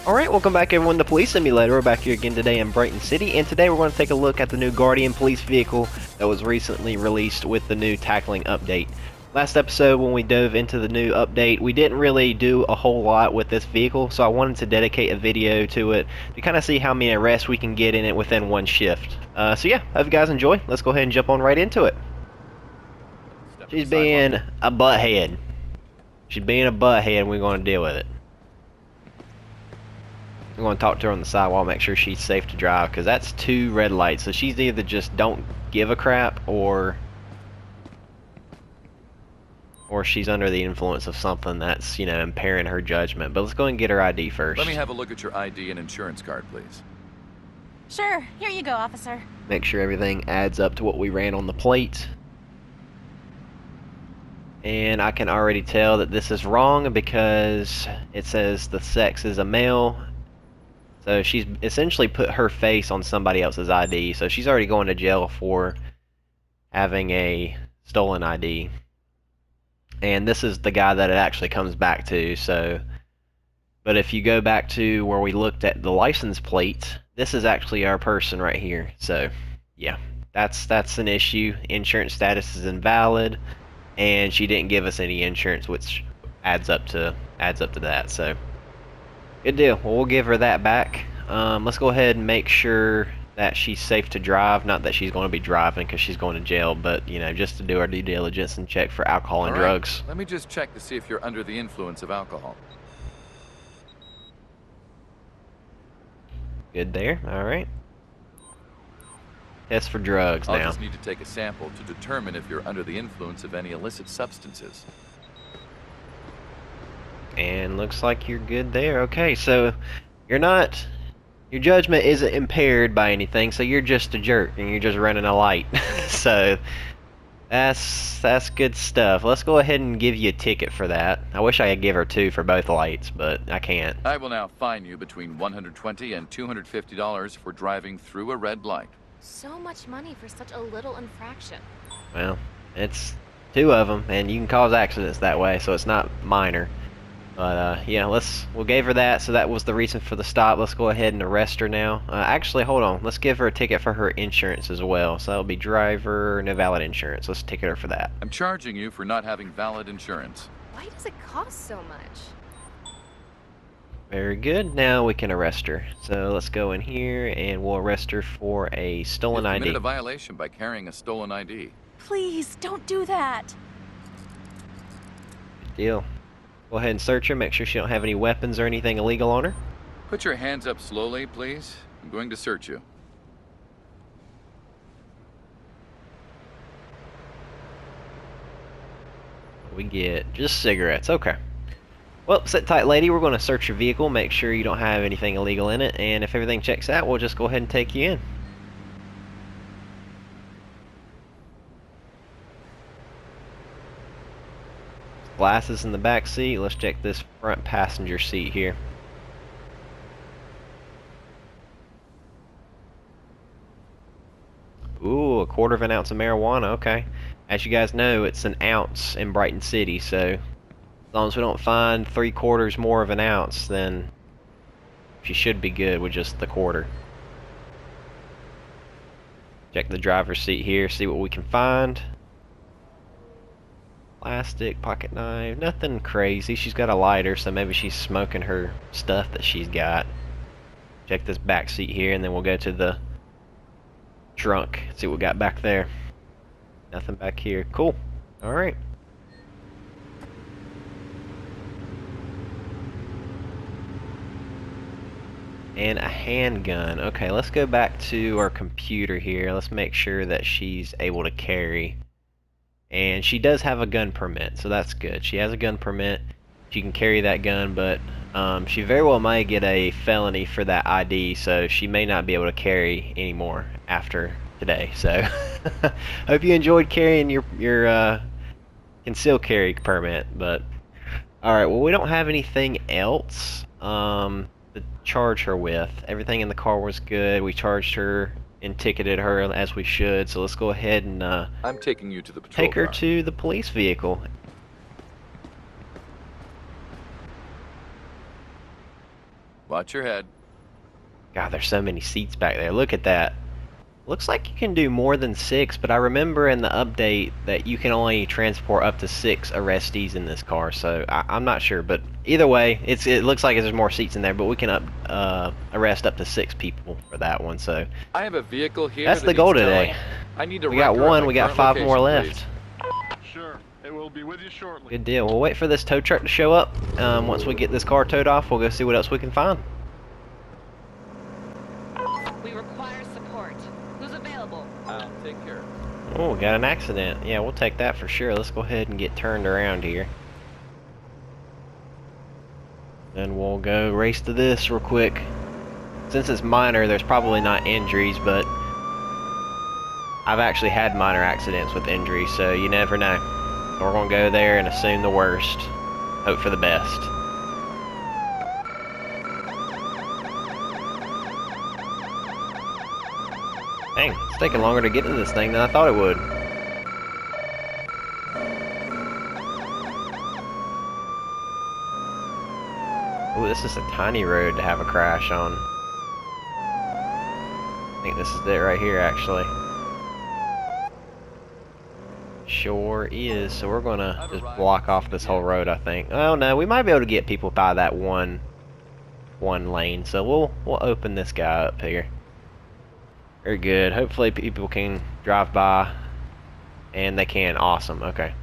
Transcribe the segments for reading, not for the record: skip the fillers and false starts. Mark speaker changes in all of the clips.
Speaker 1: Alright, welcome back everyone to Police Simulator. We're back here again today in Brighton City, and today we're going to take a look at the new Guardian police vehicle that was recently released with the new tackling update. Last episode, when we dove into the new update, we didn't really do a whole lot with this vehicle, so I wanted to dedicate a video to it to kind of see how many arrests we can get in it within one shift. So yeah, hope you guys enjoy. Let's go ahead and jump on right into it. She's being a butthead. She's being a butthead, and we're going to deal with it. I'm going to talk to her on the sidewall, make sure she's safe to drive, because that's 2 red lights. So she's either just don't give a crap, or she's under the influence of something that's, you know, impairing her judgment. But let's go and get her ID first.
Speaker 2: Let me have a look at your ID and insurance card, please.
Speaker 3: Sure, here you go, officer.
Speaker 1: Make sure everything adds up to what we ran on the plate. And I can already tell that this is wrong because it says the sex is a male. So she's essentially put her face on somebody else's ID, so she's already going to jail for having a stolen ID. And this is the guy that it actually comes back to, so... But if you go back to where we looked at the license plate, this is actually our person right here. So, yeah, that's an issue. Insurance status is invalid, and she didn't give us any insurance, which adds up to that, so... Good deal. Well, we'll give her that back. Let's go ahead and make sure that she's safe to drive. Not that she's going to be driving because she's going to jail, but, you know, just to do our due diligence and check for alcohol and drugs.
Speaker 2: Let me just check to see if you're under the influence of alcohol.
Speaker 1: Good there. All right. Test for drugs now.
Speaker 2: I'll just need to take a sample to determine if you're under the influence of any illicit substances.
Speaker 1: And looks like you're good there. Okay, so you're not, your judgment isn't impaired by anything, so you're just a jerk and you're just running a light. So that's good stuff. Let's go ahead and give you a ticket for that. I wish I could give her 2 for both lights, but I can't.
Speaker 2: I will now fine you between $120 and $250 for driving through a red light.
Speaker 3: So much money for such a little infraction.
Speaker 1: Well, it's 2 of them, and you can cause accidents that way, so it's not minor. But, yeah, we'll give her that, so that was the reason for the stop. Let's go ahead and arrest her now. Actually, hold on. Let's give her a ticket for her insurance as well. So that'll be driver, no valid insurance. Let's ticket her for that.
Speaker 2: I'm charging you for not having valid insurance.
Speaker 3: Why does it cost so much?
Speaker 1: Very good. Now we can arrest her. So let's go in here, and we'll arrest her for a stolen ID.
Speaker 2: You committed a violation by carrying a stolen ID.
Speaker 3: Please, don't do that.
Speaker 1: Good deal. Go ahead and search her, make sure she don't have any weapons or anything illegal on her.
Speaker 2: Put your hands up slowly, please. I'm going to search you.
Speaker 1: We get just cigarettes. Okay. Well, sit tight, lady. We're going to search your vehicle, make sure you don't have anything illegal in it, and if everything checks out, we'll just go ahead and take you in. Glasses in the back seat. Let's check this front passenger seat here. Ooh, 1/4 of an ounce of marijuana. Okay. As you guys know, it's an ounce in Brighton City, so as long as we don't find 3/4 more of an ounce, then she should be good with just the 1/4. Check the driver's seat here, see what we can find. Plastic, pocket knife, nothing crazy. She's got a lighter, so maybe she's smoking her stuff that she's got. Check this back seat here, and then we'll go to the trunk, see what we got back there. Nothing back here. Cool. Alright. And a handgun. Okay, let's go back to our computer here. Let's make sure that she's able to carry. And she does have a gun permit, so that's good. She has a gun permit. She can carry that gun, but she very well may get a felony for that ID, so she may not be able to carry anymore after today. So, hope you enjoyed carrying your concealed carry permit. But alright, well, we don't have anything else to charge her with. Everything in the car was good. We charged her and ticketed her as we should, so let's go ahead and
Speaker 2: I'm taking you to the patrol
Speaker 1: take her
Speaker 2: car.
Speaker 1: to the police vehicle.
Speaker 2: Watch your head.
Speaker 1: God, there's so many seats back there. Look at that. Looks like you can do more than 6, but I remember in the update that you can only transport up to 6 arrestees in this car, so I'm not sure. But either way, it looks like there's more seats in there, but we can arrest up to 6 people for that one. So
Speaker 2: I have a vehicle here
Speaker 1: that's
Speaker 2: that
Speaker 1: the goal
Speaker 2: needs
Speaker 1: today.
Speaker 2: towing. I need a
Speaker 1: We got
Speaker 2: record of
Speaker 1: one,
Speaker 2: my
Speaker 1: we got
Speaker 2: current
Speaker 1: 5 more
Speaker 2: location,
Speaker 1: left.
Speaker 2: please.
Speaker 4: Sure, it will be with you shortly.
Speaker 1: Good deal. We'll wait for this tow truck to show up. Once we get this car towed off, we'll go see what else we can find.
Speaker 5: We require support. Who's available?
Speaker 2: I'll take care of it.
Speaker 1: Oh, got an accident. Yeah, we'll take that for sure. Let's go ahead and get turned around here. Then we'll go race to this real quick. Since it's minor, there's probably not injuries, but I've actually had minor accidents with injuries, so you never know. So we're gonna go there and assume the worst. Hope for the best. Dang, it's taking longer to get to this thing than I thought it would. Ooh, this is a tiny road to have a crash on. I think this is it right here, actually. Sure is. So we're gonna just block off this whole road, I think. Oh no, we might be able to get people by that one lane. So we'll open this guy up here. Very good. Hopefully people can drive by, and they can. Awesome. Okay.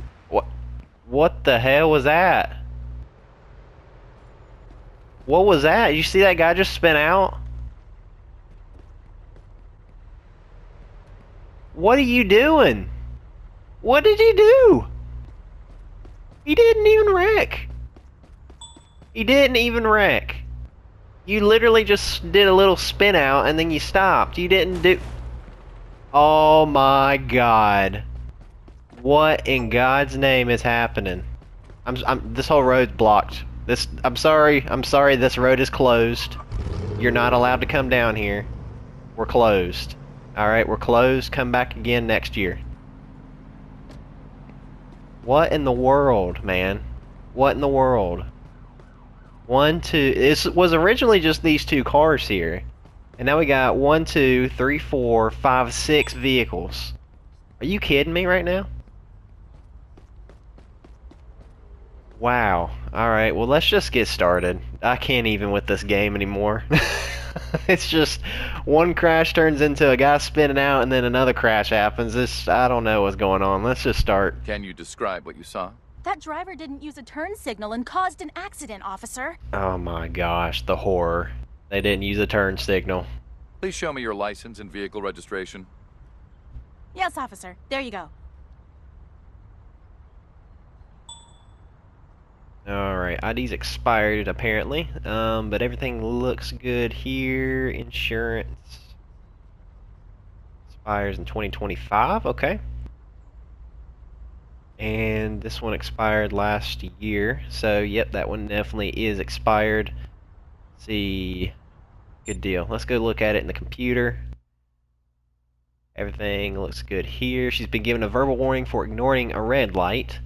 Speaker 1: What the hell was that? What was that? You see that guy just spin out? What are you doing? What did he do? He didn't even wreck. He didn't even wreck. You literally just did a little spin out and then you stopped. You didn't do... Oh my god. What in God's name is happening? This whole road's blocked. I'm sorry, this road is closed. You're not allowed to come down here. We're closed. Alright, we're closed. Come back again next year. What in the world, man? What in the world? 1, 2... This was originally just these 2 cars here. And now we got 1, 2, 3, 4, 5, 6 vehicles. Are you kidding me right now? Wow. Alright, well let's just get started. I can't even with this game anymore. It's just one crash turns into a guy spinning out and then another crash happens. I don't know what's going on. Let's just start.
Speaker 2: Can you describe what you saw?
Speaker 3: That driver didn't use a turn signal and caused an accident, officer.
Speaker 1: Oh my gosh, the horror. They didn't use a turn signal.
Speaker 2: Please show me your license and vehicle registration.
Speaker 3: Yes, officer. There you go.
Speaker 1: Alright, ID's expired apparently, but everything looks good here. Insurance expires in 2025, okay. And this one expired last year, so yep, that one definitely is expired. Let's see, good deal. Let's go look at it in the computer. Everything looks good here. She's been given a verbal warning for ignoring a red light.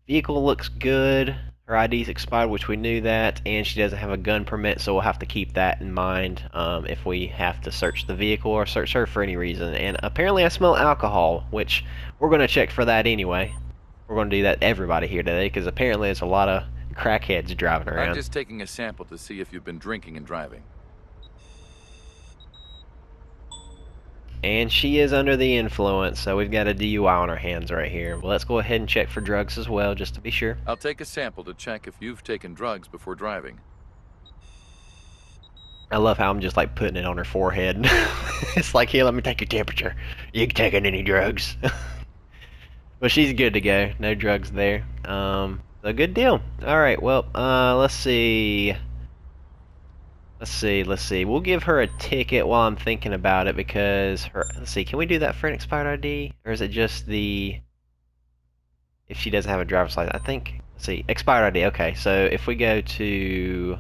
Speaker 1: Vehicle looks good. Her ID's expired, which we knew that, and she doesn't have a gun permit, so we'll have to keep that in mind if we have to search the vehicle or search her for any reason. And apparently I smell alcohol, which we're going to check for that anyway. We're going to do that to everybody here today, because apparently there's a lot of crackheads driving around.
Speaker 2: I'm just taking a sample to see if you've been drinking and driving.
Speaker 1: And she is under the influence, so we've got a DUI on our hands right here. Well, let's go ahead and check for drugs as well, just to be sure.
Speaker 2: I'll take a sample to check if you've taken drugs before driving.
Speaker 1: I love how I'm just like putting it on her forehead. It's like, here, let me take your temperature. You taking any drugs? But she's good to go. No drugs there. So good deal. Alright, well, let's see. Let's see. We'll give her a ticket while I'm thinking about it because let's see, can we do that for an expired ID? Or is it just if she doesn't have a driver's license? I think, let's see, expired ID. Okay, so if we go to,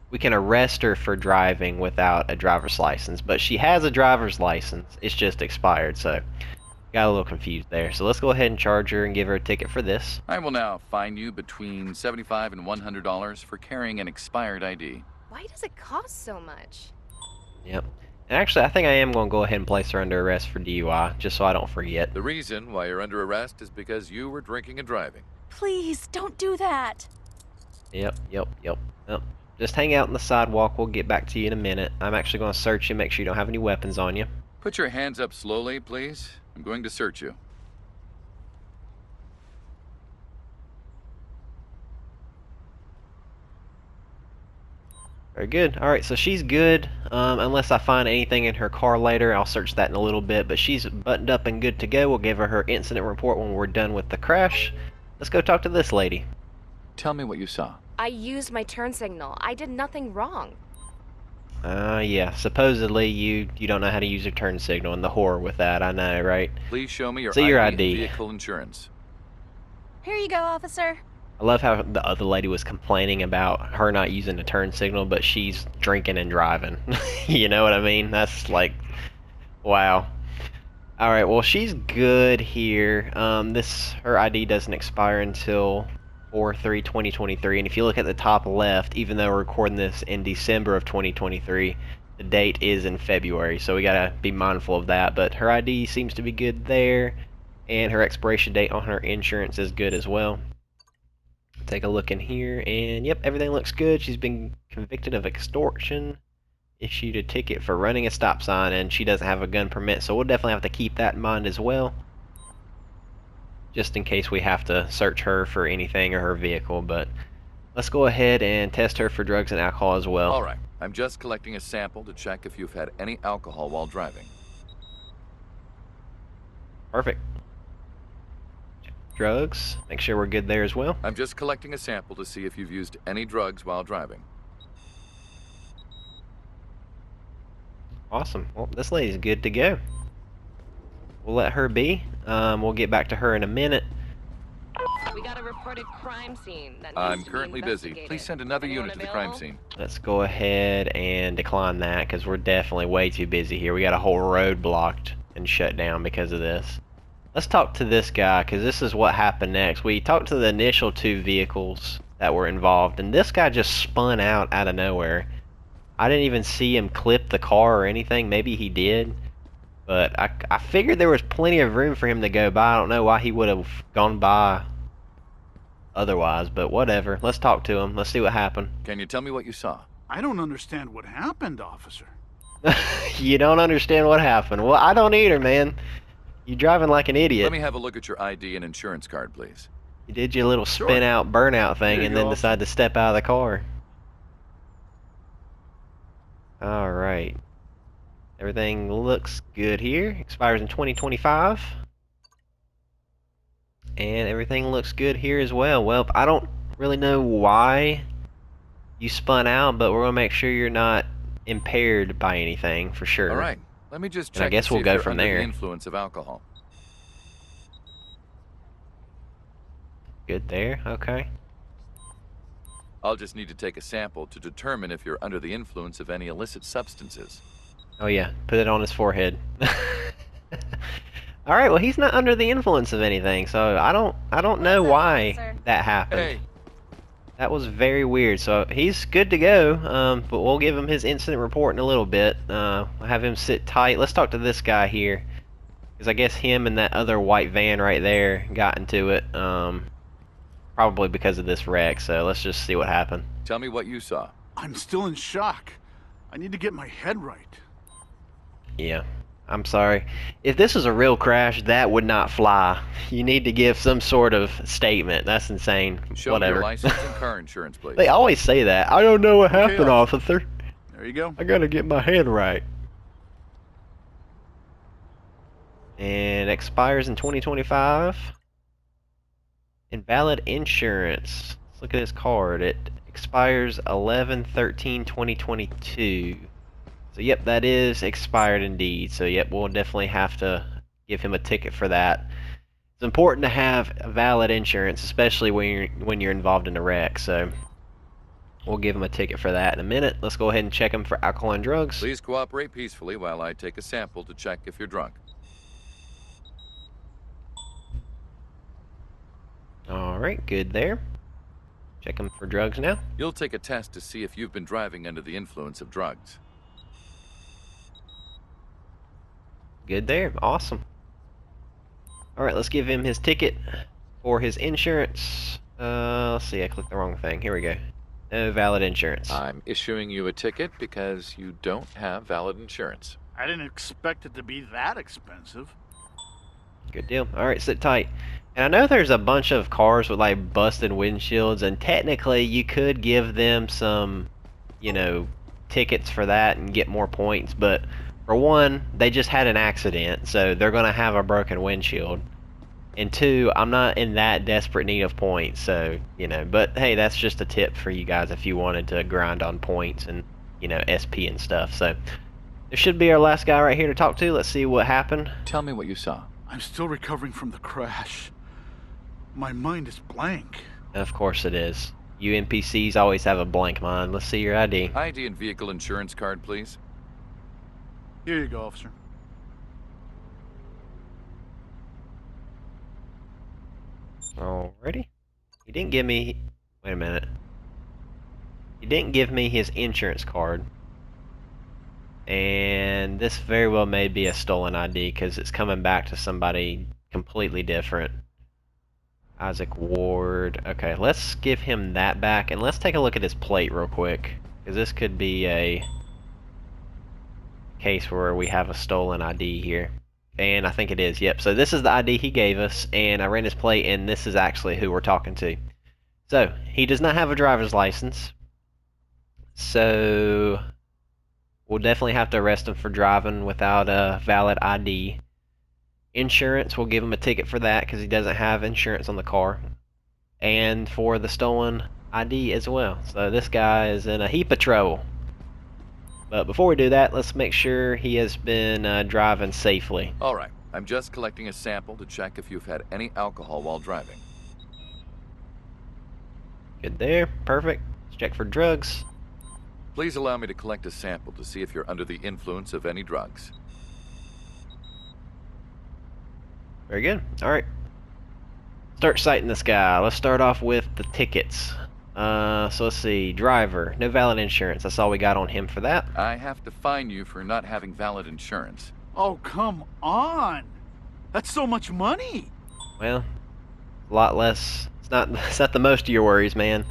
Speaker 1: we can arrest her for driving without a driver's license, but she has a driver's license. It's just expired, so got a little confused there. So let's go ahead and charge her and give her a ticket for this.
Speaker 2: I will now fine you between $75 and $100 for carrying an expired ID.
Speaker 6: Why does it cost so much?
Speaker 1: Yep. And actually, I think I am going to go ahead and place her under arrest for DUI, just so I don't forget.
Speaker 2: The reason why you're under arrest is because you were drinking and driving.
Speaker 3: Please, don't do that.
Speaker 1: Yep. Just hang out on the sidewalk. We'll get back to you in a minute. I'm actually going to search you, make sure you don't have any weapons on you.
Speaker 2: Put your hands up slowly, please. I'm going to search you.
Speaker 1: Very good. Alright, so she's good. Unless I find anything in her car later, I'll search that in a little bit. But she's buttoned up and good to go. We'll give her incident report when we're done with the crash. Let's go talk to this lady.
Speaker 2: Tell me what you saw.
Speaker 6: I used my turn signal. I did nothing wrong.
Speaker 1: Yeah. Supposedly you don't know how to use your turn signal, and the horror with that, I know, right?
Speaker 2: Please show me your
Speaker 1: See your
Speaker 2: ID
Speaker 1: ID.
Speaker 2: and vehicle insurance.
Speaker 3: Here you go, officer.
Speaker 1: I love how the other lady was complaining about her not using the turn signal, but she's drinking and driving. You know what I mean? That's like, wow. Alright, well, she's good here. Her ID doesn't expire until 4/3/2023, and if you look at the top left, even though we're recording this in December of 2023, the date is in February, so we gotta be mindful of that. But her ID seems to be good there, and her expiration date on her insurance is good as well. Take a look in here, and yep, everything looks good. She's been convicted of extortion, issued a ticket for running a stop sign, and she doesn't have a gun permit, so we'll definitely have to keep that in mind as well, just in case we have to search her for anything or her vehicle. But let's go ahead and test her for drugs and alcohol as well.
Speaker 2: All right. I'm just collecting a sample to check if you've had any alcohol while driving.
Speaker 1: Perfect. Drugs, make sure we're good there as well.
Speaker 2: I'm just collecting a sample to see if you've used any drugs while driving.
Speaker 1: Awesome. Well, this lady's good to go. We'll let her be. We'll get back to her in a minute.
Speaker 5: We got a reported crime scene that needs
Speaker 2: I'm
Speaker 5: to be
Speaker 2: currently busy.
Speaker 5: investigated.
Speaker 2: Please send another
Speaker 5: Anyone
Speaker 2: unit to the crime
Speaker 5: available?
Speaker 2: scene.
Speaker 1: Let's go ahead and decline that, because we're definitely way too busy here. We got a whole road blocked and shut down because of this. Let's talk to this guy, because this is what happened next. We talked to the initial two vehicles that were involved, and this guy just spun out of nowhere. I didn't even see him clip the car or anything. Maybe he did, but I figured there was plenty of room for him to go by. I don't know why he would have gone by otherwise, but whatever. Let's talk to him. Let's see what happened.
Speaker 2: Can you tell me what you saw?
Speaker 4: I don't understand what happened, officer.
Speaker 1: You don't understand what happened. Well, I don't either, man. You driving like an idiot.
Speaker 2: Let me have a look at your ID and insurance card, please.
Speaker 1: You did your little
Speaker 4: Sure.
Speaker 1: spin out, burnout thing,
Speaker 4: Here you
Speaker 1: and then
Speaker 4: go.
Speaker 1: decide to step out of the car. Alright. Everything looks good here. Expires in 2025. And everything looks good here as well. Well, I don't really know why you spun out, but we're going to make sure you're not impaired by anything, for sure.
Speaker 2: All right. Let me just
Speaker 1: And I
Speaker 2: check
Speaker 1: guess
Speaker 2: to see
Speaker 1: we'll
Speaker 2: if
Speaker 1: go
Speaker 2: you're
Speaker 1: from
Speaker 2: under
Speaker 1: there.
Speaker 2: the influence of alcohol.
Speaker 1: Good there. Okay.
Speaker 2: I'll just need to take a sample to determine if you're under the influence of any illicit substances.
Speaker 1: Oh yeah, put it on his forehead. All right, well he's not under the influence of anything, so I don't know
Speaker 3: What's up,
Speaker 1: why
Speaker 3: officer?
Speaker 1: that happened.
Speaker 2: Hey,
Speaker 1: That was very weird. So he's good to go, but we'll give him his incident report in a little bit. We'll have him sit tight. Let's talk to this guy here, because I guess him and that other white van right there got into it, probably because of this wreck. So let's just see what happened.
Speaker 2: tell me what you saw.
Speaker 4: I'm still in shock. I need to get my head right.
Speaker 1: Yeah, I'm sorry. If this was a real crash, that would not fly. You need to give some sort of statement. That's insane.
Speaker 2: Show
Speaker 1: Whatever.
Speaker 2: me your license and car insurance, please.
Speaker 1: They always say that. I don't know what
Speaker 4: Okay,
Speaker 1: happened, officer.
Speaker 4: There you go.
Speaker 1: I gotta get my head right. And expires in 2025. Invalid insurance. Let's look at his card. It expires 11/13/2022. So yep, that is expired indeed. So yep, we'll definitely have to give him a ticket for that. It's important to have valid insurance, especially when you're involved in a wreck. So we'll give him a ticket for that in a minute. Let's go ahead and check him for alcohol and drugs.
Speaker 2: Please cooperate peacefully while I take a sample to check if you're drunk.
Speaker 1: All right, good there. Check him for drugs now.
Speaker 2: You'll take a test to see if you've been driving under the influence of drugs.
Speaker 1: Good there. Awesome. Alright, let's give him his ticket for his insurance. Let's see, I clicked the wrong thing. Here we go. No valid insurance.
Speaker 2: I'm issuing you a ticket because you don't have valid insurance.
Speaker 4: I didn't expect it to be that expensive.
Speaker 1: Good deal. Alright, sit tight. And I know there's a bunch of cars with like busted windshields, and technically you could give them some, you know, tickets for that and get more points, but for one, they just had an accident, so they're going to have a broken windshield. And two, I'm not in that desperate need of points, so, you know, but hey, that's just a tip for you guys if you wanted to grind on points and, you know, SP and stuff. So, there should be our last guy right here to talk to. Let's see what happened.
Speaker 2: Tell me what you saw.
Speaker 4: I'm still recovering from the crash. My mind is blank.
Speaker 1: Of course it is. You NPCs always have a blank mind. Let's see your ID.
Speaker 2: ID and vehicle insurance card, please.
Speaker 4: Here you go, officer.
Speaker 1: Alrighty. He didn't give me... Wait a minute. He didn't give me his insurance card. And this very well may be a stolen ID because it's coming back to somebody completely different. Isaac Ward. Okay, let's give him that back, and let's take a look at his plate real quick, because this could be a case where we have a stolen ID here. And I think it is, yep. So this is the ID he gave us, and I ran his plate, and this is actually who we're talking to. So, he does not have a driver's license. So, we'll definitely have to arrest him for driving without a valid ID. Insurance, we'll give him a ticket for that because he doesn't have insurance on the car. And for the stolen ID as well. So this guy is in a heap of trouble. But before we do that, let's make sure he has been driving safely.
Speaker 2: All right. I'm just collecting a sample to check if you've had any alcohol while driving.
Speaker 1: Good there. Perfect. Let's check for drugs.
Speaker 2: Please allow me to collect a sample to see if you're under the influence of any drugs.
Speaker 1: Very good. Alright. Start citing this guy. Let's start off with the tickets. So let's see. Driver. No valid insurance. That's all we got on him for that.
Speaker 2: I have to fine you for not having valid insurance.
Speaker 4: Oh, come on. That's so much money.
Speaker 1: Well, a lot less. It's not the most of your worries, man.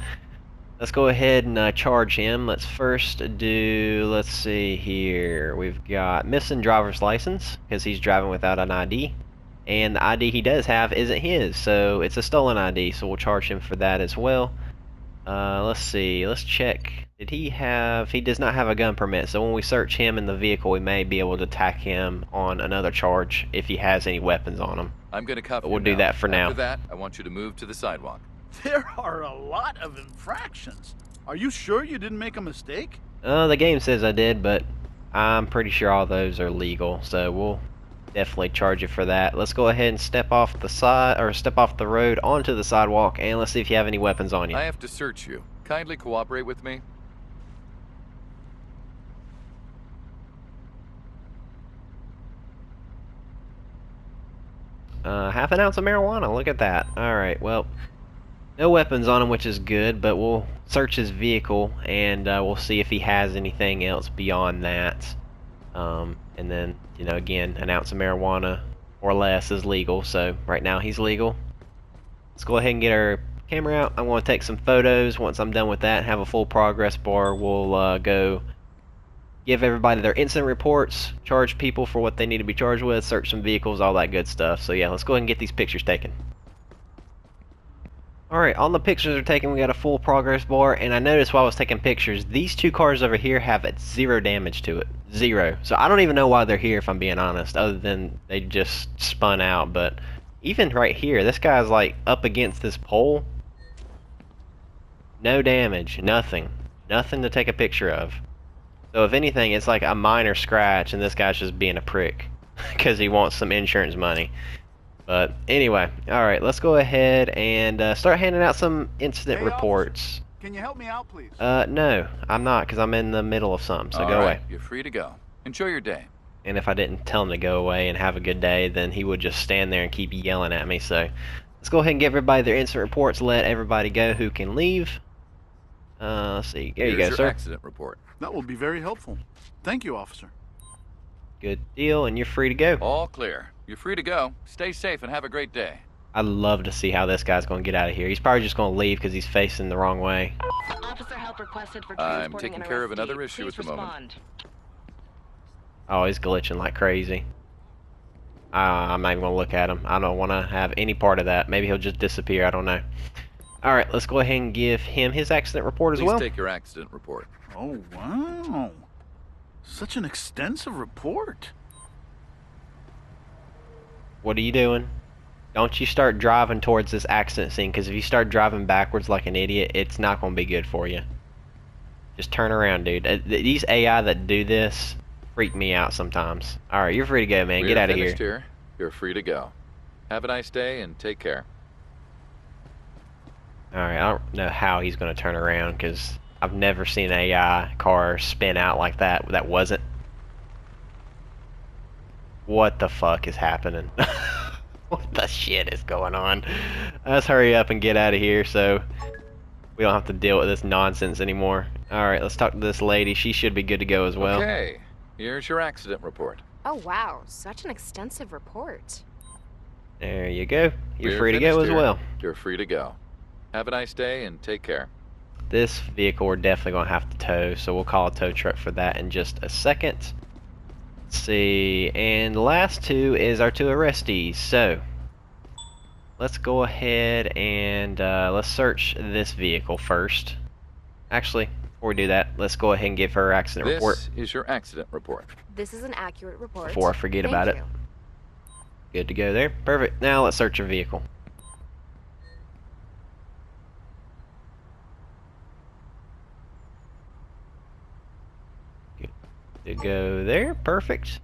Speaker 1: Let's go ahead and charge him. Let's first do, let's see here. We've got missing driver's license because he's driving without an ID. And the ID he does have isn't his, so it's a stolen ID, so we'll charge him for that as well. Let's see, let's check. He does not have a gun permit, so when we search him in the vehicle, we may be able to tack him on another charge if he has any weapons on him.
Speaker 2: I'm going to cuff you
Speaker 1: We'll do
Speaker 2: now.
Speaker 1: that for now.
Speaker 2: After that, I want you to move to the sidewalk.
Speaker 4: There are a lot of infractions. Are you sure you didn't make a mistake?
Speaker 1: The game says I did, but I'm pretty sure all those are legal, so we'll definitely charge you for that. Let's go ahead and step off the road onto the sidewalk, and let's see if you have any weapons on you.
Speaker 2: I have to search you. Kindly cooperate with me.
Speaker 1: Half an ounce of marijuana, look at that. Alright, well, no weapons on him, which is good, but we'll search his vehicle, and we'll see if he has anything else beyond that. And then, you know, again, an ounce of marijuana or less is legal, so right now he's legal. Let's go ahead and get our camera out. I'm going to take some photos. Once I'm done with that and have a full progress bar, we'll go give everybody their incident reports, charge people for what they need to be charged with, search some vehicles, all that good stuff. So yeah, let's go ahead and get these pictures taken. Alright, all the pictures are taken, we got a full progress bar, and I noticed while I was taking pictures, these two cars over here have 0 damage to it. 0. So I don't even know why they're here, if I'm being honest, other than they just spun out. But even right here, this guy's like up against this pole. No damage, nothing. Nothing to take a picture of. So if anything, it's like a minor scratch, and this guy's just being a prick because he wants some insurance money. But anyway, alright, let's go ahead and start handing out some incident reports.
Speaker 4: Officer, can you help me out, please?
Speaker 1: No, I'm not, because I'm in the middle of something, so go away.
Speaker 2: You're free to go. Enjoy your day.
Speaker 1: And if I didn't tell him to go away and have a good day, then he would just stand there and keep yelling at me, so Let's go ahead and give everybody their incident reports. Let everybody go who can leave. Let's see. There you
Speaker 2: Here's
Speaker 1: go,
Speaker 2: your
Speaker 1: sir.
Speaker 2: accident report.
Speaker 4: That will be very helpful. Thank you, officer.
Speaker 1: Good deal, and you're free to go.
Speaker 2: All clear. You're free to go. Stay safe and have a great day.
Speaker 1: I'd love to see how this guy's going to get out of here. He's probably just going to leave because he's facing the wrong way.
Speaker 5: Officer help requested for
Speaker 2: I'm
Speaker 5: transporting
Speaker 2: taking
Speaker 5: an
Speaker 2: care of
Speaker 5: arrestee.
Speaker 2: another issue
Speaker 5: Please
Speaker 2: at the moment.
Speaker 5: respond.
Speaker 1: Oh, he's glitching like crazy. I'm not even going to look at him. I don't want to have any part of that. Maybe he'll just disappear. I don't know. Alright, let's go ahead and give him his accident report as
Speaker 2: Please
Speaker 1: well.
Speaker 2: take your accident report.
Speaker 4: Oh, wow. Such an extensive report.
Speaker 1: What are you doing? Don't you start driving towards this accident scene, because if you start driving backwards like an idiot, it's not going to be good for you. Just turn around, dude. These AI that do this freak me out sometimes. Alright, you're free to go, man. Get out of here.
Speaker 2: Here. You're free to go. Have a nice day and take care.
Speaker 1: Alright, I don't know how he's going to turn around, because I've never seen an AI car spin out like that. That wasn't. What the fuck is happening? What the shit is going on? Let's hurry up and get out of here so we don't have to deal with this nonsense anymore. Alright, let's talk to this lady. She should be good to go as well.
Speaker 2: Okay. Here's your accident report.
Speaker 6: Oh wow, such an extensive report.
Speaker 1: There you go. You're
Speaker 2: We're
Speaker 1: free to go
Speaker 2: finished
Speaker 1: as
Speaker 2: here.
Speaker 1: well.
Speaker 2: You're free to go. Have a nice day and take care.
Speaker 1: This vehicle we're definitely going to have to tow, so we'll call a tow truck for that in just a second. Let's see, and the last two is our two arrestees. So, let's go ahead and let's search this vehicle first. Actually, before we do that, let's go ahead and give her accident report
Speaker 2: This is your accident report.
Speaker 6: This is an accurate report.
Speaker 1: before I forget
Speaker 6: Thank
Speaker 1: about it.
Speaker 6: you.
Speaker 1: Good to go there. Perfect. Now let's search your vehicle. Good to go there. Perfect.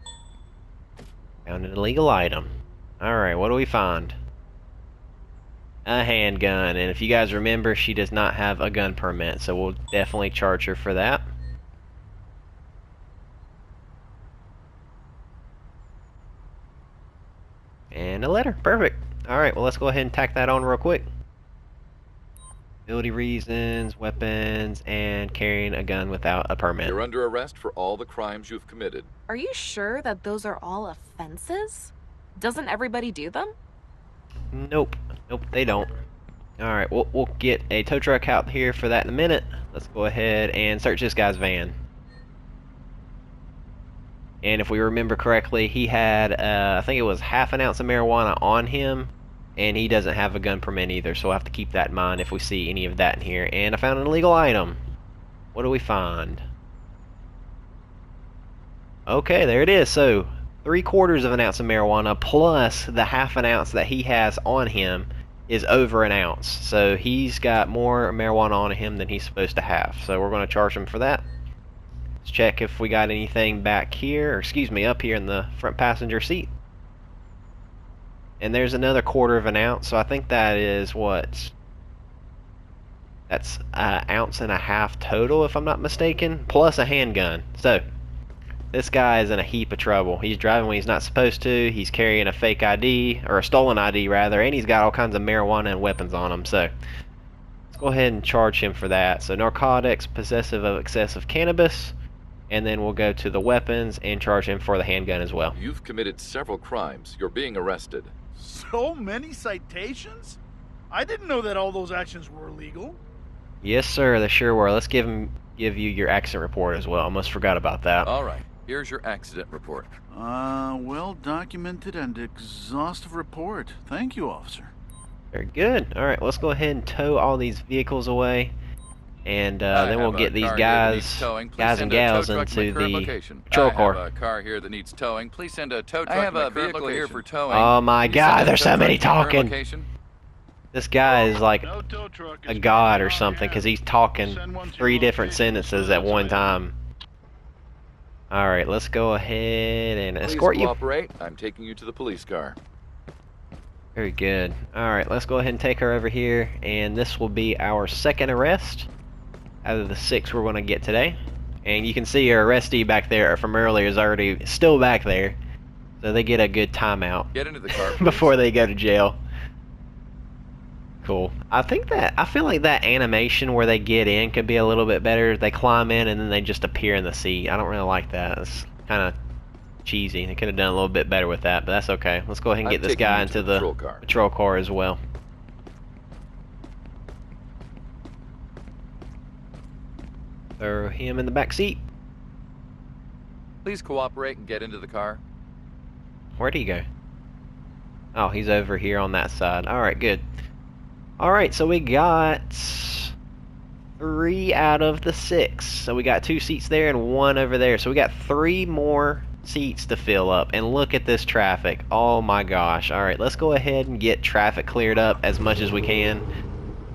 Speaker 1: Found an illegal item. Alright, what do we find? A handgun. And if you guys remember, she does not have a gun permit, so we'll definitely charge her for that. And a letter. Perfect. Alright, well let's go ahead and tack that on real quick. Ability reasons, weapons, and carrying a gun without a permit.
Speaker 2: You're under arrest for all the crimes you've committed.
Speaker 7: Are you sure that those are all offenses? Doesn't everybody do them?
Speaker 1: Nope. Nope, they don't. Alright, we'll get a tow truck out here for that in a minute. Let's go ahead and search this guy's van. And if we remember correctly, he had, I think it was half an ounce of marijuana on him. And he doesn't have a gun permit either, so we'll have to keep that in mind if we see any of that in here. And I found an illegal item. What do we find? Okay, there it is. So, 3/4 of an ounce of marijuana plus the half an ounce that he has on him is over an ounce. So he's got more marijuana on him than he's supposed to have. So we're going to charge him for that. Let's check if we got anything back here, or excuse me, up here in the front passenger seat. And there's another 1/4 of an ounce, so I think that is what? That's an ounce and a half total, if I'm not mistaken, plus a handgun. So, this guy is in a heap of trouble. He's driving when he's not supposed to, he's carrying a fake ID, or a stolen ID rather, and he's got all kinds of marijuana and weapons on him. So, let's go ahead and charge him for that. So, narcotics, possessive of excessive cannabis, and then we'll go to the weapons and charge him for the handgun as well.
Speaker 2: You've committed several crimes. You're being arrested.
Speaker 4: So many citations? I didn't know that all those actions were illegal.
Speaker 1: Yes, sir, they sure were. Let's give you your accident report as well. Almost forgot about that.
Speaker 2: All right. Here's your accident report.
Speaker 4: Well documented and exhaustive report. Thank you, officer.
Speaker 1: Very good. All right, let's go ahead and tow all these vehicles away, and then we'll get these guys and gals into the patrol car.
Speaker 2: I have a car here that needs towing. Please send a tow truck. I have a vehicle here for towing.
Speaker 1: Oh my God, there's so many talking. This guy is like
Speaker 4: No tow truck is
Speaker 1: a god or
Speaker 4: coming
Speaker 1: something,
Speaker 4: out
Speaker 1: because
Speaker 4: yet.
Speaker 1: he's talking
Speaker 4: Send one to
Speaker 1: 3 different
Speaker 4: location
Speaker 1: sentences
Speaker 4: as
Speaker 1: at
Speaker 4: soon as
Speaker 1: one
Speaker 4: I-
Speaker 1: time. All right, let's go ahead and
Speaker 2: Please
Speaker 1: escort you.
Speaker 2: cooperate. I'm taking you to the police car.
Speaker 1: Very good. All right, let's go ahead and take her over here, and this will be our second arrest out of the 6 we're going to get today. And you can see our arrestee back there from earlier is already still back there, so they get a good timeout
Speaker 2: Get into the car, please.
Speaker 1: before they go to jail. Cool. I feel like that animation where they get in could be a little bit better. They climb in and then they just appear in the seat. I don't really like that. It's kind of cheesy. They could have done a little bit better with that, but that's okay. Let's go ahead and
Speaker 2: I'm
Speaker 1: get this
Speaker 2: taking
Speaker 1: guy
Speaker 2: you to
Speaker 1: into
Speaker 2: the
Speaker 1: the
Speaker 2: patrol car.
Speaker 1: patrol car as well. Throw him in the back seat.
Speaker 2: Please cooperate and get into the car.
Speaker 1: Where'd he go? Oh, he's over here on that side. Alright, good. Alright, so we got 3 out of the 6. So we got 2 seats there and 1 over there. So we got 3 more seats to fill up. And look at this traffic. Oh my gosh. Alright, let's go ahead and get traffic cleared up as much as we can.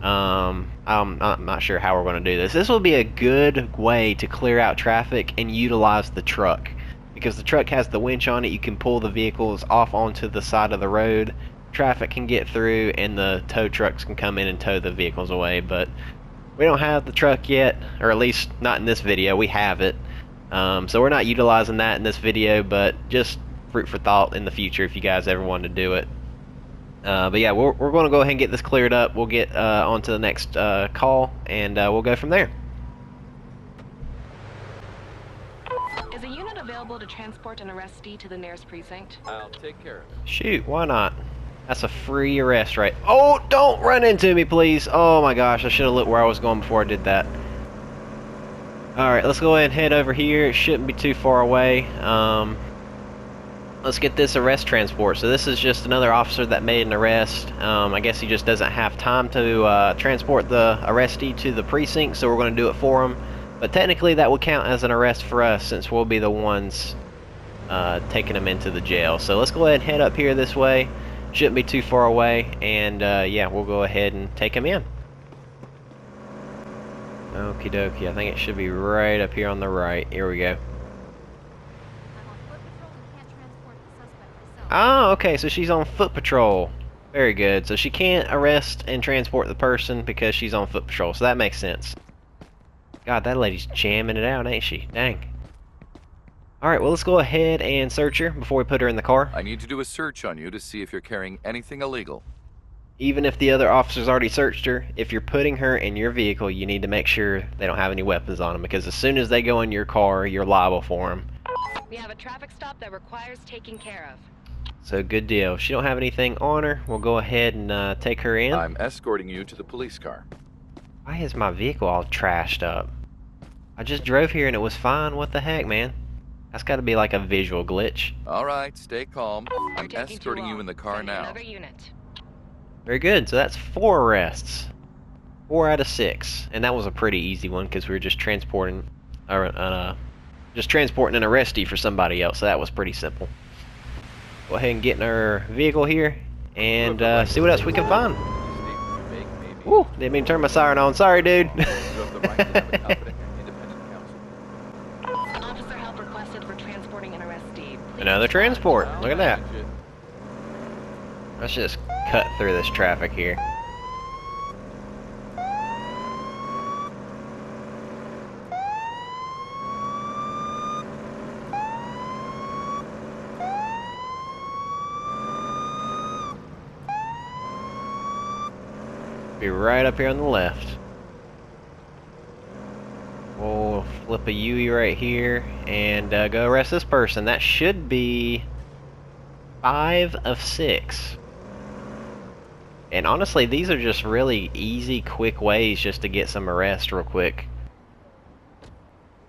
Speaker 1: I'm not sure how we're going to do this. This will be a good way to clear out traffic and utilize the truck. Because the truck has the winch on it, you can pull the vehicles off onto the side of the road. Traffic can get through and the tow trucks can come in and tow the vehicles away. But we don't have the truck yet, or at least not in this video. We have it. So we're not utilizing that in this video, but just fruit for thought in the future if you guys ever want to do it. But yeah, we're going to go ahead and get this cleared up. We'll get on to the next call, and we'll go from there.
Speaker 5: Is a unit available to transport an arrestee to the nearest precinct?
Speaker 2: I'll take care of it.
Speaker 1: Shoot, why not? That's a free arrest, right? Oh, don't run into me, please. Oh my gosh, I should have looked where I was going before I did that. Alright, let's go ahead and head over here. It shouldn't be too far away. Let's get this arrest transport. So this is just another officer that made an arrest. I guess he just doesn't have time to transport the arrestee to the precinct, so we're going to do it for him. But technically that would count as an arrest for us since we'll be the ones taking him into the jail. So let's go ahead and head up here this way. Shouldn't be too far away, and yeah, we'll go ahead and take him in. Okie dokie, I think it should be right up here on the right. Here we go. Oh, okay, so she's on foot patrol. Very good. So she can't arrest and transport the person because she's on foot patrol, so that makes sense. God, that lady's jamming it out, ain't she? Dang. Alright, well, let's go ahead and search her before we put her in the car.
Speaker 2: I need to do a search on you to see if you're carrying anything illegal.
Speaker 1: Even if the other officers already searched her, if you're putting her in your vehicle, you need to make sure they don't have any weapons on them, because as soon as they go in your car, you're liable for them.
Speaker 5: We have a traffic stop that requires taking care of.
Speaker 1: So good deal. If she don't have anything on her, we'll go ahead and take her in.
Speaker 2: I'm escorting you to the police car.
Speaker 1: Why is my vehicle all trashed up? I just drove here and it was fine. What the heck, man? That's got to be like a visual glitch.
Speaker 2: All right, stay calm.
Speaker 5: You're
Speaker 2: I'm
Speaker 5: taking too
Speaker 2: escorting you
Speaker 5: long.
Speaker 2: in the car
Speaker 5: Send
Speaker 2: now.
Speaker 5: Another unit.
Speaker 1: Very good. So that's 4 arrests. 4 out of 6. And that was a pretty easy one because we were just transporting an arrestee for somebody else. So that was pretty simple. Go ahead and get in our vehicle here and see what else we can find. Ooh, didn't mean to turn my siren on. Sorry, dude.
Speaker 5: Officer help requested for transporting an arrestee.
Speaker 1: Another transport. Look at that. Let's just cut through this traffic here. Be right up here on the left. We'll flip a UE right here and go arrest this person. That should be 5 of 6. And honestly, these are just really easy, quick ways just to get some arrests real quick.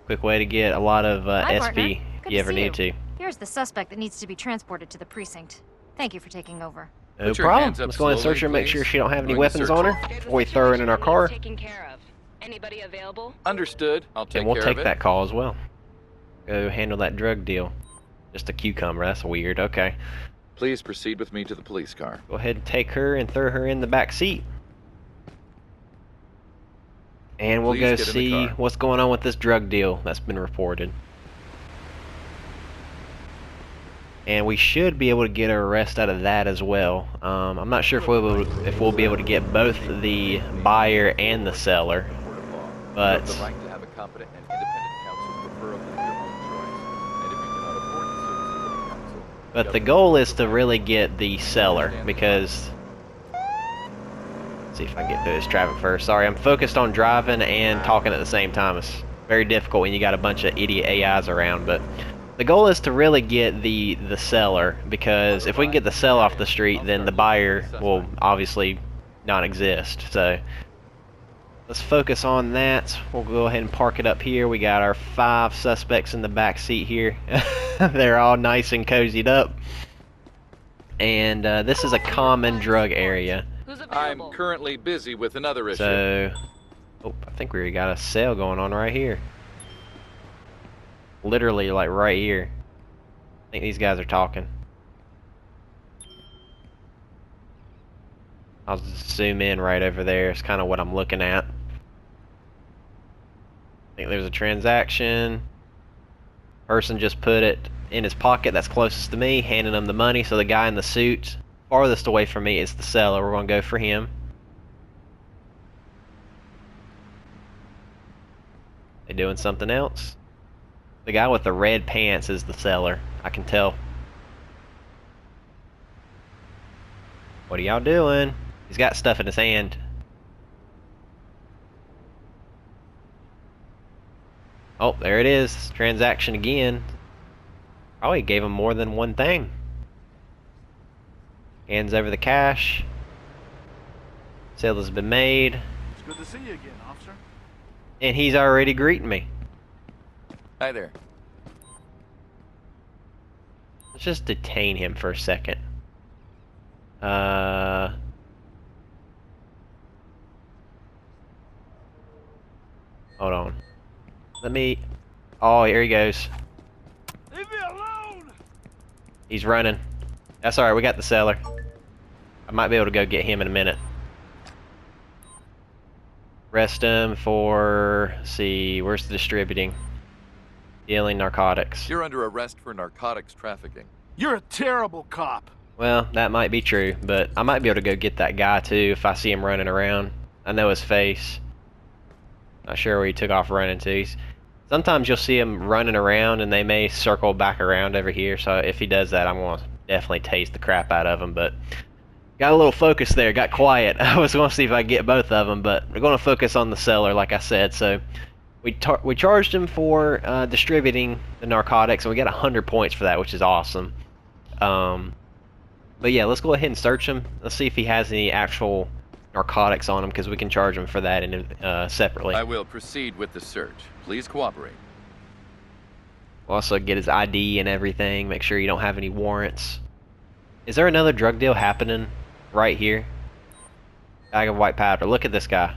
Speaker 1: Quick way to get a lot of
Speaker 3: Hi, partner.
Speaker 1: SP if
Speaker 3: Good
Speaker 1: you
Speaker 3: to
Speaker 1: ever
Speaker 3: see
Speaker 1: need
Speaker 3: you.
Speaker 1: to.
Speaker 3: Here's the suspect that needs to be transported to the precinct. Thank you for taking over.
Speaker 1: No
Speaker 2: Put your
Speaker 1: problem.
Speaker 2: hands up
Speaker 1: Let's go ahead and
Speaker 2: slowly,
Speaker 1: search her, make sure
Speaker 2: please.
Speaker 1: she don't have any
Speaker 2: Going to
Speaker 1: weapons
Speaker 2: search
Speaker 1: on
Speaker 2: her.
Speaker 1: her
Speaker 5: There's a
Speaker 1: before we throw her in our
Speaker 5: situation
Speaker 1: car.
Speaker 5: that needs taken care of. Anybody available?
Speaker 2: Understood. I'll take
Speaker 1: And we'll
Speaker 2: care
Speaker 1: take
Speaker 2: of it.
Speaker 1: that call as well. Go handle that drug deal. Just a cucumber, that's weird. Okay.
Speaker 2: Please proceed with me to the police car.
Speaker 1: Go ahead and take her and throw her in the back seat. And we'll
Speaker 2: Please
Speaker 1: go
Speaker 2: get in the
Speaker 1: see
Speaker 2: car.
Speaker 1: what's going on with this drug deal that's been reported. And we should be able to get an arrest out of that as well. I'm not sure if we'll be able to get both the buyer and the seller. But
Speaker 2: You have the right to have a competent and independent counsel, preferably of your own choice. And if you cannot afford the services of a counsel,
Speaker 1: the goal is to really get the seller, because see if I can get through this traffic first. Sorry, I'm focused on driving and talking at the same time. It's very difficult when you got a bunch of idiot AIs around, but the goal is to really get the seller, because if we can get the seller off the street, then the buyer will obviously not exist. So let's focus on that. We'll go ahead and park it up here. We got our 5 suspects in the back seat here. They're all nice and cozied up. And this is a common drug area.
Speaker 5: Who's
Speaker 2: I'm
Speaker 5: available?
Speaker 2: currently busy with another issue.
Speaker 1: So, oh, I think we already got a sale going on right here. Literally, like right here. I think these guys are talking. I'll just zoom in right over there. It's kind of what I'm looking at. I think there's a transaction. Person just put it in his pocket that's closest to me, handing him the money. So the guy in the suit farthest away from me is the seller. We're going to go for him. They doing something else? The guy with the red pants is the seller. I can tell. What are y'all doing? He's got stuff in his hand. Oh, there it is. Transaction again. Probably gave him more than one thing. Hands over the cash. Sale has been made.
Speaker 4: It's good to see you again, officer.
Speaker 1: And he's already greeting me.
Speaker 2: Hi there.
Speaker 1: Let's just detain him for a second. Hold on. Let me... Oh, here he goes.
Speaker 4: Leave me alone!
Speaker 1: He's running. That's alright, we got the seller. I might be able to go get him in a minute. Arrest him for... Let's see, where's the distributing? Dealing narcotics.
Speaker 2: You're under arrest for narcotics trafficking.
Speaker 4: You're a terrible cop.
Speaker 1: Well, that might be true, but I might be able to go get that guy too if I see him running around. I know his face. Not sure where he took off running to. Sometimes you'll see him running around and they may circle back around over here, so if he does that, I'm going to definitely tase the crap out of him, but got a little focus there, got quiet. I was going to see if I could get both of them, but we're going to focus on the seller, like I said. So we charged him for distributing the narcotics, and we got 100 points for that, which is awesome. But yeah, let's go ahead and search him. Let's see if he has any actual narcotics on him, because we can charge him for that separately.
Speaker 2: I will proceed with the search. Please cooperate.
Speaker 1: We'll also get his ID and everything, make sure you don't have any warrants. Is there another drug deal happening right here? Bag of white powder. Look at this guy.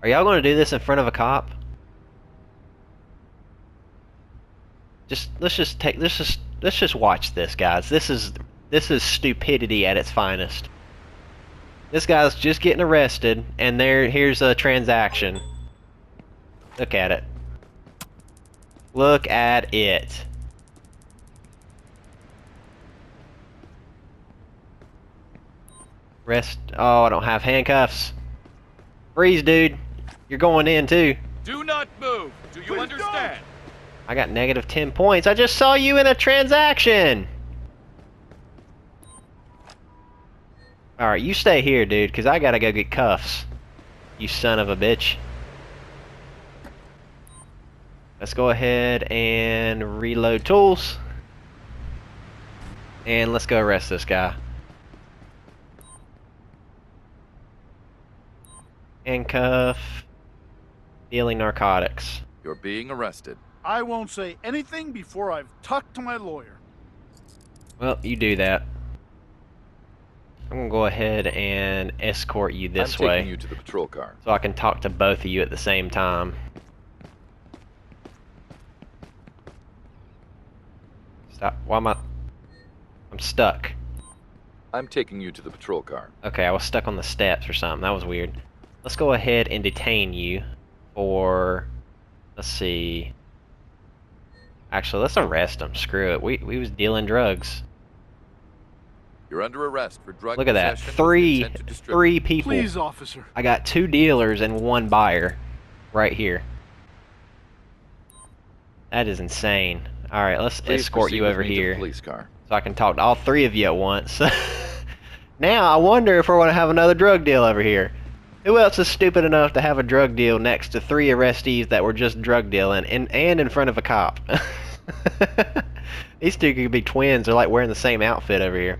Speaker 1: Are y'all going to do this in front of a cop? Let's just watch this, guys. This is stupidity at its finest. This guy's just getting arrested, and here's a transaction. Look at it. Look at it. Oh, I don't have handcuffs. Freeze, dude. You're going in too.
Speaker 2: Do not move. Do you understand?
Speaker 1: I got negative 10 points. I just saw you in a transaction. Alright, you stay here, dude, because I gotta go get cuffs. You son of a bitch. Let's go ahead and reload tools. And let's go arrest this guy. Handcuff. Dealing narcotics.
Speaker 2: You're being arrested.
Speaker 4: I won't say anything before I've talked to my lawyer.
Speaker 1: Well, you do that. I'm gonna go ahead and escort you this
Speaker 2: I'm
Speaker 1: way.
Speaker 2: taking you to the patrol car.
Speaker 1: So I can talk to both of you at the same time. Stop. Why am I'm stuck.
Speaker 2: I'm taking you to the patrol car.
Speaker 1: Okay, I was stuck on the steps or something. That was weird. Let's go ahead and detain you for... Let's see... Actually, let's arrest him. Screw it. We was dealing drugs.
Speaker 2: You're under arrest for drug
Speaker 1: Look at that.
Speaker 2: possession with the intent to distribute.
Speaker 1: Three people.
Speaker 4: Please, officer.
Speaker 1: I got 2 dealers and 1 buyer. Right here. That is insane. Alright, let's
Speaker 2: Please
Speaker 1: escort
Speaker 2: proceed
Speaker 1: you
Speaker 2: with
Speaker 1: over
Speaker 2: me to the
Speaker 1: here.
Speaker 2: police car.
Speaker 1: So I can talk to all 3 of you at once. Now I wonder if we're going to have another drug deal over here. Who else is stupid enough to have a drug deal next to 3 arrestees that were just drug dealing and in front of a cop? These two could be twins. They're like wearing the same outfit over here.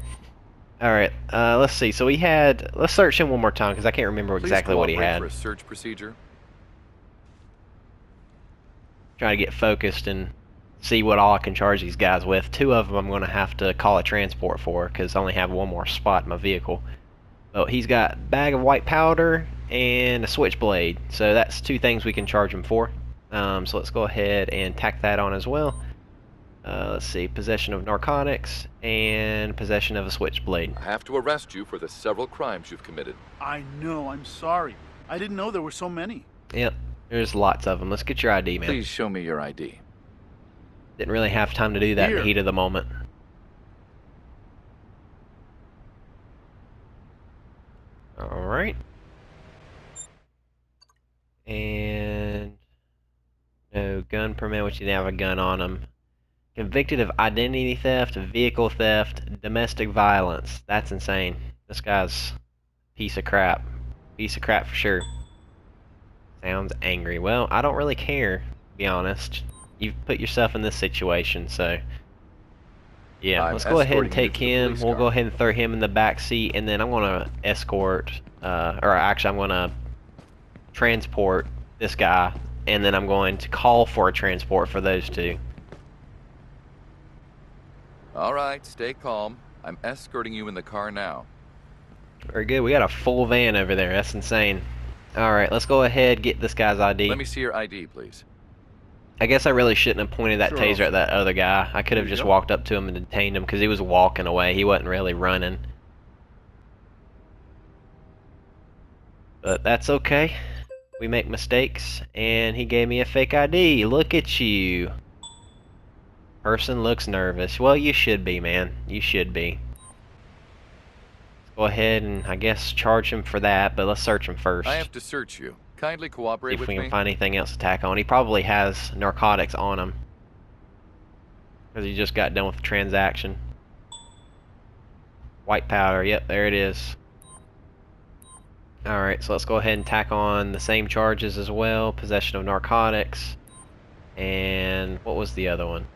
Speaker 1: Alright, let's see. So we had... Let's search him one more time because I can't remember
Speaker 2: Please
Speaker 1: exactly what he
Speaker 2: cooperate
Speaker 1: had.
Speaker 2: for a search procedure.
Speaker 1: Trying to get focused and see what all I can charge these guys with. 2 of them I'm going to have to call a transport for because I only have 1 more spot in my vehicle. But he's got a bag of white powder and a switchblade. So that's 2 things we can charge him for. So let's go ahead and tack that on as well. Let's see, possession of narcotics and possession of a switchblade.
Speaker 2: I have to arrest you for the several crimes you've committed.
Speaker 4: I know, I'm sorry. I didn't know there were so many.
Speaker 1: Yep, there's lots of them. Let's get your ID, man.
Speaker 2: Please show me your ID.
Speaker 1: Didn't really have time to do that in the
Speaker 4: Here.
Speaker 1: heat of the moment. Alright. And no gun permit, which you didn't have a gun on him. Convicted of identity theft, vehicle theft, domestic violence. That's insane. This guy's a piece of crap. Piece of crap for sure. Sounds angry. Well, I don't really care, to be honest. You've put yourself in this situation, so... Yeah,
Speaker 2: I'm
Speaker 1: let's go ahead and
Speaker 2: escorting you
Speaker 1: take
Speaker 2: to the
Speaker 1: him.
Speaker 2: police
Speaker 1: We'll
Speaker 2: car.
Speaker 1: go ahead and throw him in the back seat, and then I'm gonna escort, or actually I'm gonna transport this guy, and then I'm going to call for a transport for those 2.
Speaker 2: All right, stay calm. I'm escorting you in the car now.
Speaker 1: Very good. We got a full van over there. That's insane. Alright, let's go ahead get this guy's ID.
Speaker 2: Let me see your ID, please.
Speaker 1: I guess I really shouldn't have pointed that
Speaker 4: Sure,
Speaker 1: taser at that other guy. I could have
Speaker 4: There you
Speaker 1: just
Speaker 4: go.
Speaker 1: walked up to him and detained him because he was walking away. He wasn't really running. But that's okay. We make mistakes, and he gave me a fake ID. Look at you. Person looks nervous. Well, you should be, man. You should be. Let's go ahead and, I guess, charge him for that, but let's search him first.
Speaker 2: I have to search you. Kindly
Speaker 1: See
Speaker 2: cooperate
Speaker 1: if
Speaker 2: with
Speaker 1: we can
Speaker 2: me.
Speaker 1: find anything else to tack on. He probably has narcotics on him. Because he just got done with the transaction. White powder, yep, there it is. Alright, so let's go ahead and tack on the same charges as well. Possession of narcotics. And what was the other one?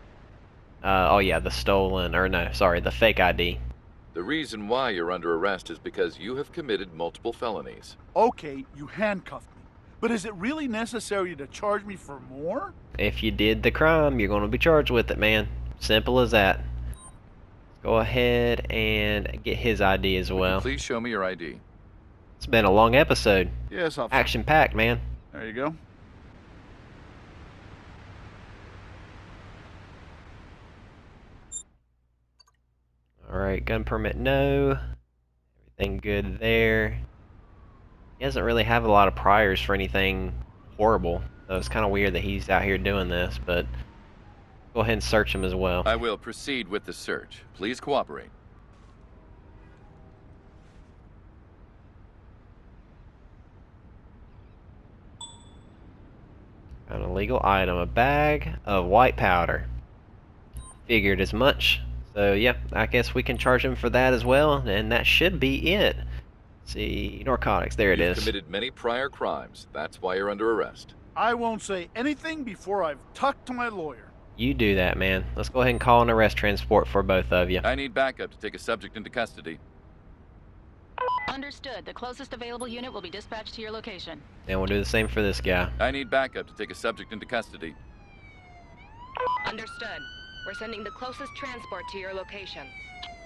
Speaker 1: Oh yeah, the stolen, or no, sorry, the fake ID.
Speaker 2: The reason why you're under arrest is because you have committed multiple felonies.
Speaker 4: Okay, you handcuffed me. But is it really necessary to charge me for more?
Speaker 1: If you did the crime, you're going to be charged with it, man. Simple as that. Go ahead and get his ID as
Speaker 2: Will you
Speaker 1: well.
Speaker 2: please show me your ID.
Speaker 1: It's been a long episode.
Speaker 4: Yes, officer.
Speaker 1: Action-packed, man.
Speaker 4: There you go.
Speaker 1: Alright, gun permit, no. Everything good there. He doesn't really have a lot of priors for anything horrible. So it's kind of weird that he's out here doing this, but go ahead and search him as well.
Speaker 2: I will proceed with the search. Please cooperate.
Speaker 1: An illegal item, a bag of white powder. Figured as much. So yeah, I guess we can charge him for that as well, and that should be it. Let's see, narcotics, there it
Speaker 2: You've
Speaker 1: is.
Speaker 2: committed many prior crimes. That's why you're under arrest.
Speaker 4: I won't say anything before I've talked to my lawyer.
Speaker 1: You do that, man. Let's go ahead and call an arrest transport for both of you.
Speaker 2: I need backup to take a subject into custody.
Speaker 3: Understood. The closest available unit will be dispatched to your location.
Speaker 1: And we'll do the same for this guy.
Speaker 2: I need backup to take a subject into custody.
Speaker 6: Understood. We're sending the closest transport to your location.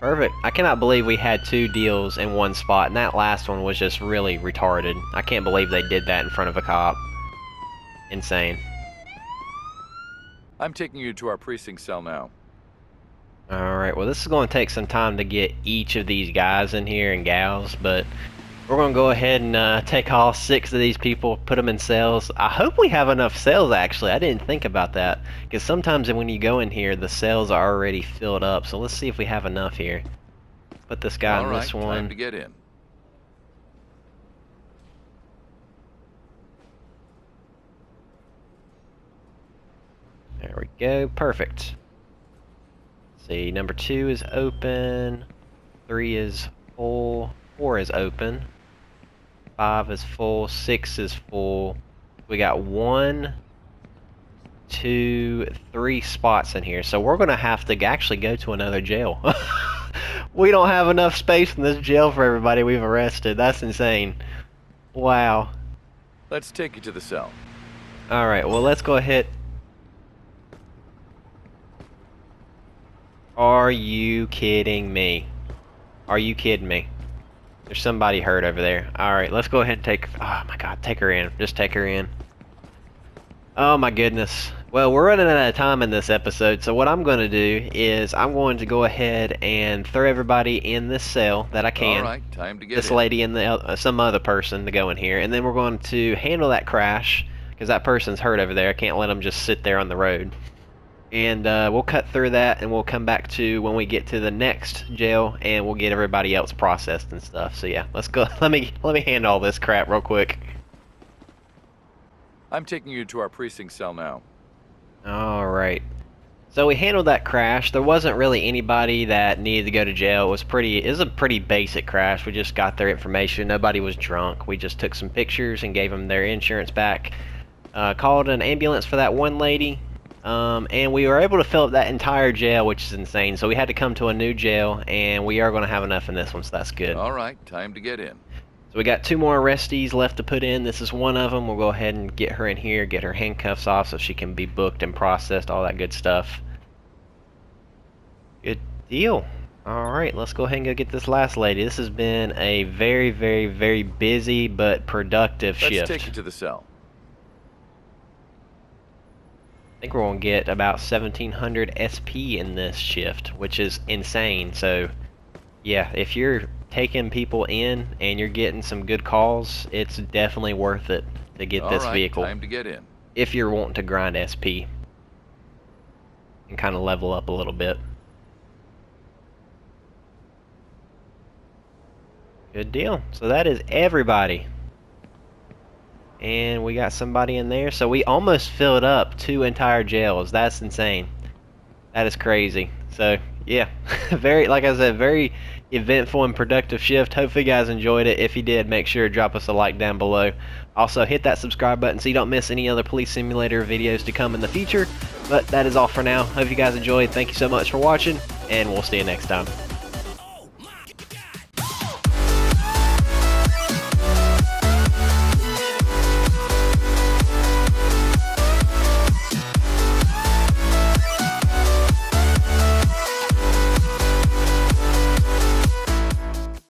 Speaker 1: Perfect. I cannot believe we had 2 deals in one spot, and that last one was just really retarded. I can't believe they did that in front of a cop. Insane.
Speaker 2: I'm taking you to our precinct cell now.
Speaker 1: Alright, well this is going to take some time to get each of these guys in here and gals, but we're going to go ahead and take all 6 of these people, put them in cells. I hope we have enough cells actually. I didn't think about that, because sometimes when you go in here the cells are already filled up, so let's see if we have enough here. Put this guy
Speaker 2: All
Speaker 1: in
Speaker 2: right,
Speaker 1: this
Speaker 2: time
Speaker 1: one.
Speaker 2: to get in.
Speaker 1: There we go, perfect. See, number 2 is open, 3 is full. 4 is open. 5 is full. 6 is full. We got 1, 2, 3 spots in here. So we're going to have to actually go to another jail. We don't have enough space in this jail for everybody we've arrested. That's insane. Wow.
Speaker 2: Let's take you to the cell.
Speaker 1: Alright, well, let's go ahead. Are you kidding me? Are you kidding me? There's somebody hurt over there. Alright, let's go ahead and take... Oh my god, take her in. Just take her in. Oh my goodness. Well, we're running out of time in this episode, so what I'm going to do is I'm going to go ahead and throw everybody in this cell that I can.
Speaker 2: Alright, time to get
Speaker 1: this
Speaker 2: in.
Speaker 1: lady and the some other person to go in here, and then we're going to handle that crash, because that person's hurt over there. I can't let them just sit there on the road. And we'll cut through that, and we'll come back to when we get to the next jail, and we'll get everybody else processed and stuff. So yeah, let's go. Let me handle all this crap real quick.
Speaker 2: I'm taking you to our precinct cell now.
Speaker 1: All right. So we handled that crash. There wasn't really anybody that needed to go to jail. It was a pretty basic crash. We just got their information. Nobody was drunk. We just took some pictures and gave them their insurance back. Called an ambulance for that one lady. And we were able to fill up that entire jail, which is insane. So we had to come to a new jail, and we are going to have enough in this one, so that's good.
Speaker 2: All right, time to get in.
Speaker 1: So we got 2 more arrestees left to put in. This is one of them. We'll go ahead and get her in here, get her handcuffs off so she can be booked and processed, all that good stuff. Good deal. Alright, let's go ahead and go get this last lady. This has been a very, very, very busy but productive shift.
Speaker 2: Let's take you to the cell.
Speaker 1: I think we're going to get about 1700 SP in this shift, which is insane. So, yeah, if you're taking people in and you're getting some good calls, it's definitely worth it to get this vehicle.
Speaker 2: Time to get in.
Speaker 1: If you're wanting to grind SP and kind of level up a little bit. Good deal. So that is everybody. And we got somebody in there. So we almost filled up 2 entire jails. That's insane. That is crazy. So, yeah. Like I said, very eventful and productive shift. Hopefully you guys enjoyed it. If you did, make sure to drop us a like down below. Also, hit that subscribe button so you don't miss any other police simulator videos to come in the future. But that is all for now. Hope you guys enjoyed. Thank you so much for watching, and we'll see you next time.